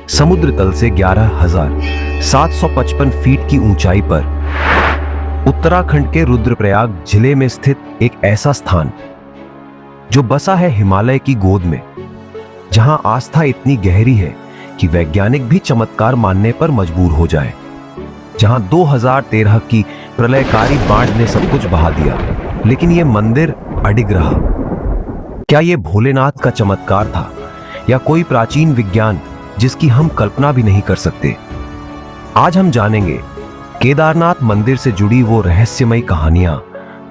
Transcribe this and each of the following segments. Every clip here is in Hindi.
समुद्र तल से 11,755 फीट की ऊंचाई पर उत्तराखंड के रुद्रप्रयाग जिले में स्थित एक ऐसा स्थान जो बसा है हिमालय की गोद में, जहां आस्था इतनी गहरी है कि वैज्ञानिक भी चमत्कार मानने पर मजबूर हो जाए। जहां 2013 की प्रलयकारी बाढ़ ने सब कुछ बहा दिया, लेकिन यह मंदिर अडिग रहा। क्या यह भोलेनाथ का चमत्कार था या कोई प्राचीन विज्ञान जिसकी हम कल्पना भी नहीं कर सकते? आज हम जानेंगे केदारनाथ मंदिर से जुड़ी वो रहस्यमयी कहानियां,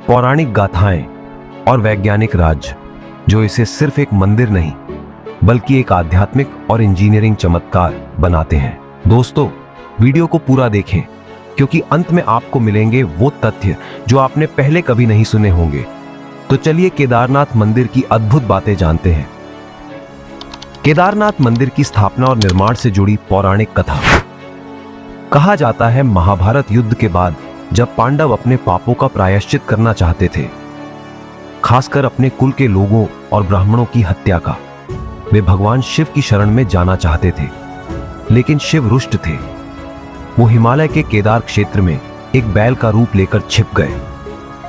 पौराणिक गाथाएं और वैज्ञानिक राज जो इसे सिर्फ एक मंदिर नहीं बल्कि एक आध्यात्मिक और इंजीनियरिंग चमत्कार बनाते हैं। दोस्तों, वीडियो को पूरा देखें क्योंकि अंत में आपको मिलेंगे वो तथ्य जो आपने पहले कभी नहीं सुने होंगे। तो चलिए केदारनाथ मंदिर की अद्भुत बातें जानते हैं। केदारनाथ मंदिर की स्थापना और निर्माण से जुड़ी पौराणिक कथा। कहा जाता है महाभारत युद्ध के बाद जब पांडव अपने पापों का प्रायश्चित करना चाहते थे, खासकर अपने कुल के लोगों और ब्राह्मणों की हत्या का, वे भगवान शिव की शरण में जाना चाहते थे, लेकिन शिव रुष्ट थे। वो हिमालय के केदार क्षेत्र में एक बैल का रूप लेकर छिप गए,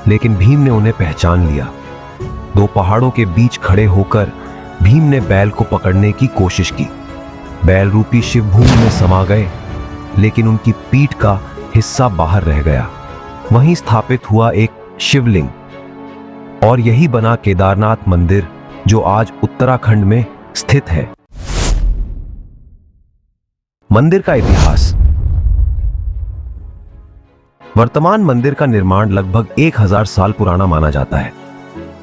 लेकिन भीम ने उन्हें पहचान लिया। दो पहाड़ों के बीच खड़े होकर भीम ने बैल को पकड़ने की कोशिश की। बैल रूपी शिव भूमि में समा गए, लेकिन उनकी पीठ का हिस्सा बाहर रह गया। वहीं स्थापित हुआ एक शिवलिंग और यही बना केदारनाथ मंदिर जो आज उत्तराखंड में स्थित है। मंदिर का इतिहास। वर्तमान मंदिर का निर्माण लगभग 1000 साल पुराना माना जाता है।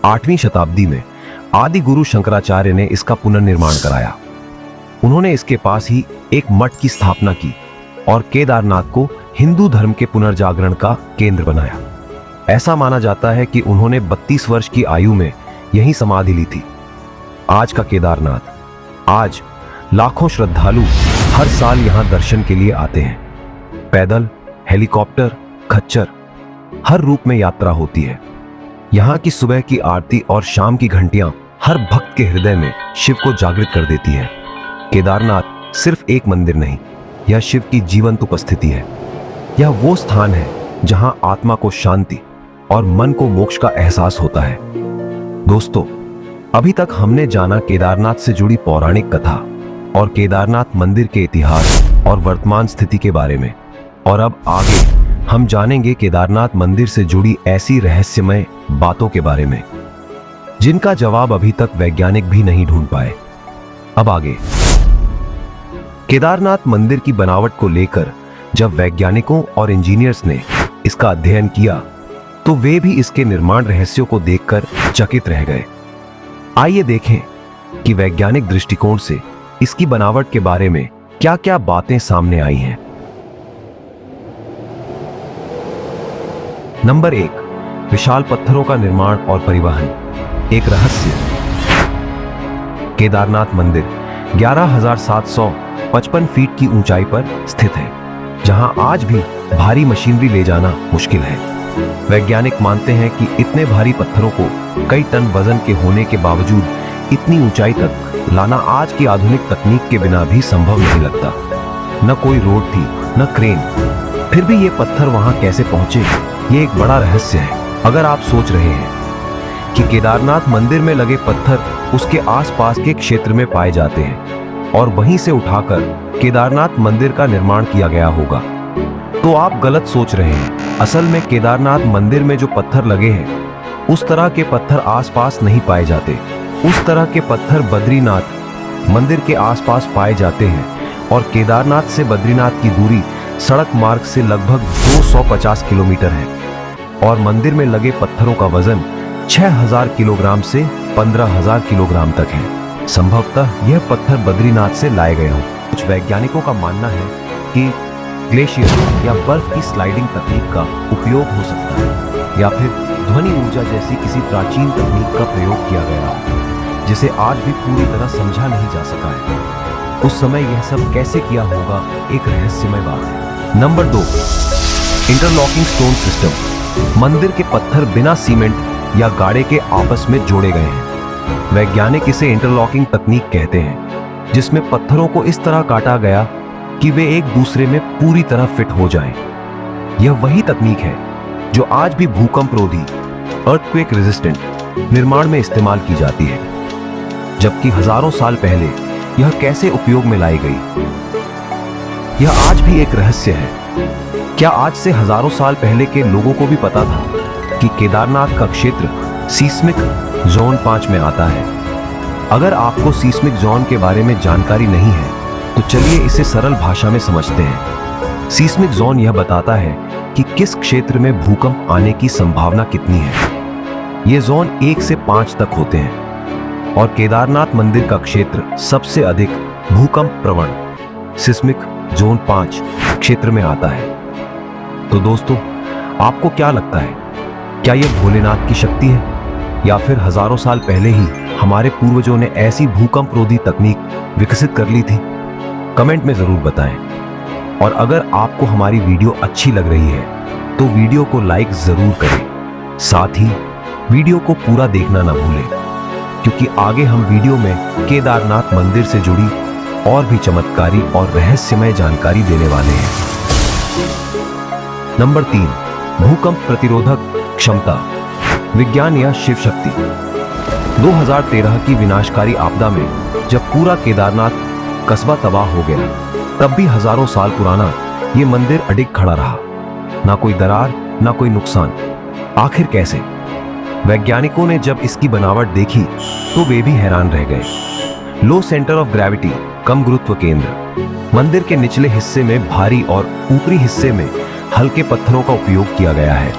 8वीं शताब्दी में आदि गुरु शंकराचार्य ने इसका पुनर्निर्माण कराया। उन्होंने इसके पास ही एक मठ की स्थापना की और केदारनाथ को हिंदू धर्म के पुनर्जागरण का केंद्र बनाया। ऐसा माना जाता है कि उन्होंने 32 वर्ष की आयु में यहीं समाधि ली थी। आज का केदारनाथ। आज लाखों श्रद्धालु हर साल यहां दर्शन के लिए आते हैं। पैदल, हेलीकॉप्टर, खच्चर, हर रूप में यात्रा होती है। यहां की सुबह की आरती और शाम की घंटियां हर भक्त के हृदय में शिव को जागृत कर देती है। केदारनाथ सिर्फ एक मंदिर नहीं, यह शिव की जीवंत उपस्थिति है। यह वो स्थान है जहां आत्मा को शांति और मन को मोक्ष का एहसास होता है। दोस्तों, अभी तक हमने जाना केदारनाथ से जुड़ी पौराणिक कथा और केदारनाथ मंदिर के इतिहास और वर्तमान स्थिति के बारे में, और अब आगे हम जानेंगे केदारनाथ मंदिर से जुड़ी ऐसी रहस्यमय बातों के बारे में जिनका जवाब अभी तक वैज्ञानिक भी नहीं ढूंढ पाए। अब आगे केदारनाथ मंदिर की बनावट को लेकर जब वैज्ञानिकों और इंजीनियर्स ने इसका अध्ययन किया तो वे भी इसके निर्माण रहस्यों को देखकर चकित रह गए। आइए देखें कि वैज्ञानिक दृष्टिकोण से इसकी बनावट के बारे में क्या-क्या बातें सामने आई हैं। नंबर 1, विशाल पत्थरों का निर्माण और परिवहन। एक रहस्य। केदारनाथ मंदिर 11,755 फीट की ऊंचाई पर स्थित है, जहां आज भी भारी मशीनरी ले जाना मुश्किल है। वैज्ञानिक मानते हैं कि इतने भारी पत्थरों को कई टन वजन के होने के बावजूद इतनी ऊंचाई तक लाना आज की आधुनिक तकनीक के बिना भी संभव नहीं लगता। न कोई रोड थी, न क्रेन, फिर भी ये पत्थर वहां कैसे पहुंचे, ये एक बड़ा रहस्य है। अगर आप सोच रहे हैं कि केदारनाथ मंदिर में लगे पत्थर उसके आसपास के क्षेत्र में पाए जाते हैं और वहीं से उठाकर केदारनाथ मंदिर का निर्माण किया गया होगा, तो आप गलत सोच रहे हैं। असल में केदारनाथ मंदिर में जो पत्थर लगे हैं उस तरह के पत्थर आसपास नहीं पाए जाते। उस तरह के पत्थर बद्रीनाथ मंदिर के आसपास पाए जाते हैं और केदारनाथ से बद्रीनाथ की दूरी सड़क मार्ग से लगभग 250 किलोमीटर है और मंदिर में लगे पत्थरों का वजन 6000 किलोग्राम से 15000 किलोग्राम तक है। संभवतः यह पत्थर बद्रीनाथ से लाए गए हों। कुछ वैज्ञानिकों का मानना है कि ग्लेशियर या बर्फ की स्लाइडिंग तकनीक का उपयोग हो सकता है, या फिर ध्वनि ऊर्जा जैसी किसी प्राचीन तकनीक का प्रयोग किया गया हो, जिसे आज भी पूरी तरह समझा नहीं जा सका है। उस समय यह सब कैसे किया होगा, एक रहस्यमय बात है। Number 2, interlocking stone system. मंदिर के पत्थर बिना सीमेंट या गाड़े के आपस में जोड़े गए हैं। वैज्ञानिक इसे इंटरलॉकिंग तकनीक कहते हैं। जिसमें पत्थरों को इस तरह काटा गया कि वे एक दूसरे में पूरी तरह फिट हो जाएं। यह वही तकनीक है जो आज भी भूकंप रोधी अर्थक्वेक रेजिस्टेंट निर्माण में इस्तेमाल की जाती है। जबकि हजारों साल पहले यह कैसे उपयोग में लाई गई, यह आज भी एक रहस्य है। क्या आज से हजारों साल पहले के लोगों को भी पता था कि केदारनाथ का क्षेत्र सीस्मिक जोन 5 में आता है? अगर आपको सीस्मिक जोन के बारे में जानकारी नहीं है तो चलिए इसे सरल भाषा में समझते हैं। सीस्मिक जोन यह बताता है कि किस क्षेत्र में भूकंप आने की संभावना कितनी है। ये जोन 1 से 5 तक होते हैं और केदारनाथ मंदिर का क्षेत्र सबसे अधिक भूकंप प्रवण सिस्मिक जोन 5 क्षेत्र में आता है। तो दोस्तों, आपको क्या लगता है, क्या यह भोलेनाथ की शक्ति है या फिर हजारों साल पहले ही हमारे पूर्वजों ने ऐसी भूकंप रोधी तकनीक विकसित कर ली थी? कमेंट में जरूर बताएं। और अगर आपको हमारी वीडियो अच्छी लग रही है तो वीडियो को लाइक जरूर करें। साथ ही वीडियो को पूरा देखना ना भूलें, क्योंकि आगे हम वीडियो में केदारनाथ मंदिर से जुड़ी और भी चमत्कारी और रहस्यमय जानकारी देने वाले हैं। नंबर 3, भूकंप प्रतिरोधक क्षमता, विज्ञान या शिव शक्ति। 2013 की विनाशकारी आपदा में जब पूरा केदारनाथ कस्बा तबाह हो गया, तब भी हजारों साल पुराना ये मंदिर अडिग खड़ा रहा। ना कोई दरार, ना कोई नुकसान। आखिर कैसे? वैज्ञानिकों ने जब इसकी बनावट देखी तो वे भी हैरान रह गए। लो सेंटर ऑफ ग्रेविटी, कम गुरुत्व केंद्र, मंदिर के निचले हिस्से में भारी और ऊपरी हिस्से में हल्के पत्थरों का उपयोग किया गया है।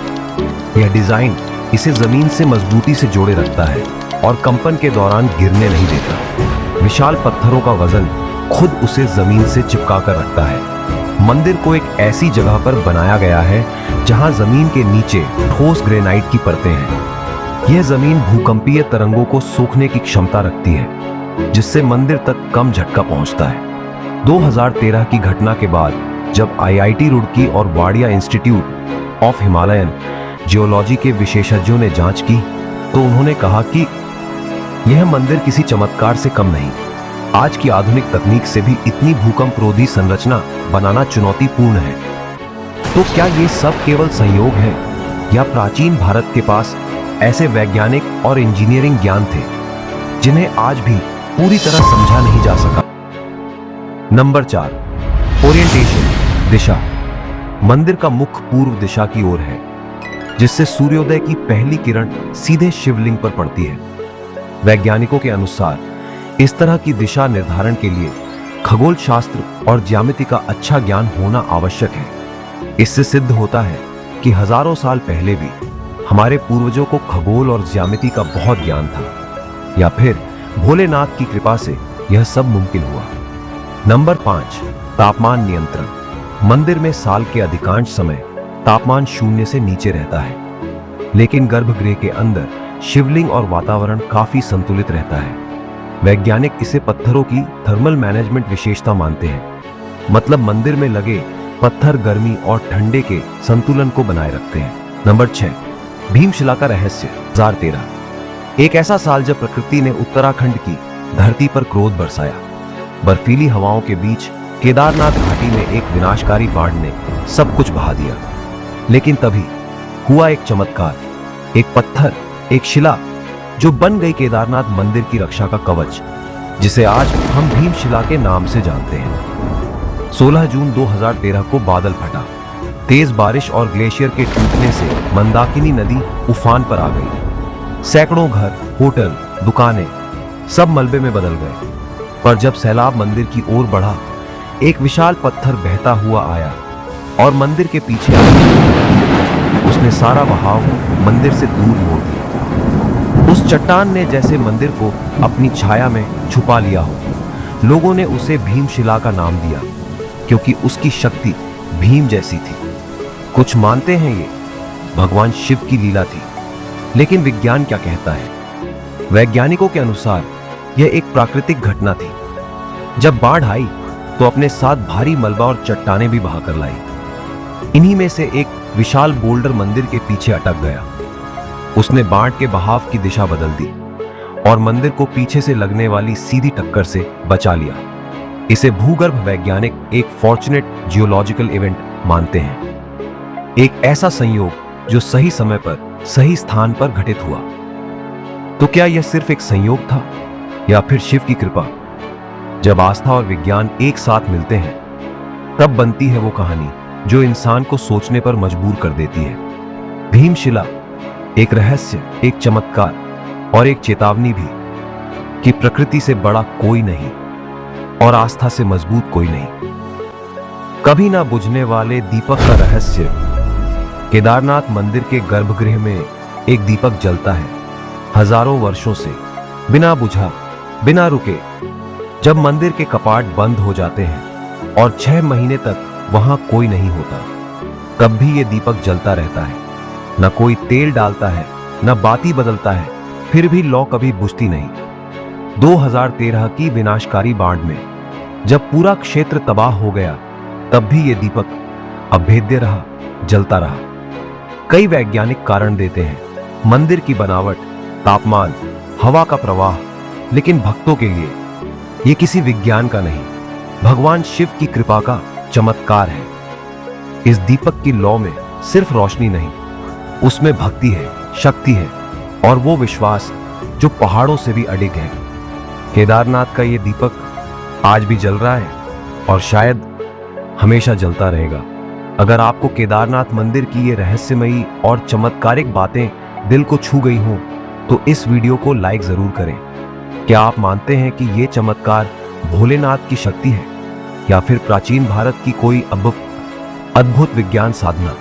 यह डिजाइन इसे जमीन से मजबूती से जोड़े रखता है और कंपन के दौरान गिरने नहीं देता। विशाल पत्थरों का वजन खुद उसे जमीन से चिपका कर रखता है। मंदिर को एक ऐसी जगह पर बनाया गया है जहां जमीन के नीचे ठोस ग्रेनाइट की परतें हैं। यह जमीन भूकंपीय तरंगों को सोखने की क्षमता रखती है, जिससे मंदिर तक कम झटका पहुंचता है। 2013 की घटना के बाद जब IIT रुड़की और Wadia institute of Himalayan geology के विशेषज्ञों ने जांच की तो उन्होंने कहा कि यह मंदिर किसी चमत्कार से कम नहीं। आज की आधुनिक तकनीक से भी इतनी भूकंप रोधी संरचना बनाना चुनौतीपूर्ण है। तो क्या ये सब केवल संयोग है या प्राचीन भारत के पास ऐसे वैज्ञानिक और इंजीनियरिंग ज्ञान थे जिन्हें आज भी पूरी तरह समझा नहीं जा सका? नंबर 4, ओरिएंटेशन, दिशा। मंदिर का मुख पूर्व दिशा की ओर है, जिससे सूर्योदय की पहली किरण सीधे शिवलिंग पर पड़ती है। वैज्ञानिकों के अनुसार इस तरह की दिशा निर्धारण के लिए खगोल शास्त्र और ज्यामिति का अच्छा ज्ञान होना आवश्यक है। इससे सिद्ध होता है कि हजारों साल पहले भी हमारे पूर्वजों को खगोल और ज्यामिति का बहुत ज्ञान था, या फिर भोलेनाथ की कृपा से यह सब मुमकिन हुआ। नंबर 5, तापमान नियंत्रण। मंदिर में साल के अधिकांश समय तापमान 0 से नीचे रहता है, लेकिन गर्भगृह के अंदर शिवलिंग और वातावरण काफी संतुलित रहता है। वैज्ञानिक इसे पत्थरों की थर्मल मैनेजमेंट विशेषता मानते हैं। मतलब मंदिर में लगे पत्थर गर्मी और ठंडे के संतुलन को बनाए रखते हैं। नंबर 6, भीमशिला का रहस्य। 2013 एक ऐसा साल जब प्रकृति ने उत्तराखंड की धरती पर क्रोध बरसाया। बर्फीली हवाओं के बीच केदारनाथ घाटी में एक विनाशकारी बाढ़ ने सब कुछ बहा दिया। लेकिन तभी हुआ एक चमत्कार। एक पत्थर, एक शिला जो बन गई केदारनाथ मंदिर की रक्षा का कवच, जिसे आज हम भीमशिला के नाम से जानते हैं। 16 जून 2013 को बादल फटा। तेज बारिश और ग्लेशियर के टूटने से मंदाकिनी नदी उफान पर आ गई। सैकड़ों घर, होटल, दुकानें सब मलबे में बदल गए। पर जब सैलाब मंदिर की ओर बढ़ा, एक विशाल पत्थर बहता हुआ आया और मंदिर के पीछे आ गया। उसने सारा बहाव मंदिर से दूर मोड़ दिया। उस चट्टान ने जैसे मंदिर को अपनी छाया में छुपा लिया हो। लोगों ने उसे भीमशिला का नाम दिया, क्योंकि उसकी शक्ति भीम जैसी थी। कुछ मानते हैं ये भगवान शिव की लीला थी, लेकिन विज्ञान क्या कहता है? वैज्ञानिकों के अनुसार यह एक प्राकृतिक घटना थी। जब बाढ़ आई तो अपने साथ भारी मलबा और चट्टानें भी बहाकर लाई। इन्हीं में से एक विशाल बोल्डर मंदिर के पीछे अटक गया। उसने बाढ़ के बहाव की दिशा बदल दी और मंदिर को पीछे से लगने वाली सीधी टक्कर से बचा लिया। इसे भूगर्भ वैज्ञानिक एक फॉर्चुनेट जियोलॉजिकल इवेंट मानते हैं, एक ऐसा संयोग जो सही समय पर सही स्थान पर घटित हुआ। तो क्या यह सिर्फ एक संयोग था या फिर शिव की कृपा? जब आस्था और विज्ञान एक साथ मिलते हैं तब बनती है वो कहानी जो इंसान को सोचने पर मजबूर कर देती है। भीमशिला एक रहस्य, एक चमत्कार और एक चेतावनी भी कि प्रकृति से बड़ा कोई नहीं और आस्था से मजबूत कोई नहीं। कभी ना बुझने वाले दीपक का रहस्य। केदारनाथ मंदिर के गर्भगृह में एक दीपक जलता है हजारों वर्षों से, बिना बुझा, बिना रुके। जब मंदिर के कपाट बंद हो जाते हैं और 6 महीने तक वहां कोई नहीं होता, तब भी ये दीपक जलता रहता है। न कोई तेल डालता है, न बाती बदलता है, फिर भी लौ कभी बुझती नहीं। 2013 की विनाशकारी बाढ़ में जब पूरा क्षेत्र तबाह हो गया, तब भी ये दीपक अभेद्य रहा, जलता रहा। कई वैज्ञानिक कारण देते हैं, मंदिर की बनावट, तापमान, हवा का प्रवाह, लेकिन भक्तों के लिए ये किसी विज्ञान का नहीं, भगवान शिव की कृपा का चमत्कार है। इस दीपक की लौ में सिर्फ रोशनी नहीं, उसमें भक्ति है, शक्ति है और वो विश्वास जो पहाड़ों से भी अडिग है। केदारनाथ का ये दीपक आज भी जल रहा है और शायद हमेशा जलता रहेगा। अगर आपको केदारनाथ मंदिर की ये रहस्यमयी और चमत्कारिक बातें दिल को छू गई हों तो इस वीडियो को लाइक जरूर करें। क्या आप मानते हैं कि ये चमत्कार भोलेनाथ की शक्ति है या फिर प्राचीन भारत की कोई अद्भुत विज्ञान साधना?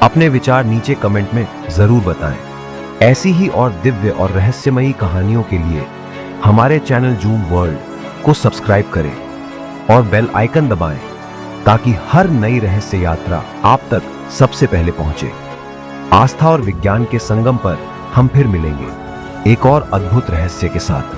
अपने विचार नीचे कमेंट में जरूर बताएं। ऐसी ही और दिव्य और रहस्यमयी कहानियों के लिए हमारे चैनल जूम वर्ल्ड को सब्सक्राइब करें और बेल आइकन दबाएं ताकि हर नई रहस्य यात्रा आप तक सबसे पहले पहुंचे। आस्था और विज्ञान के संगम पर हम फिर मिलेंगे एक और अद्भुत रहस्य के साथ।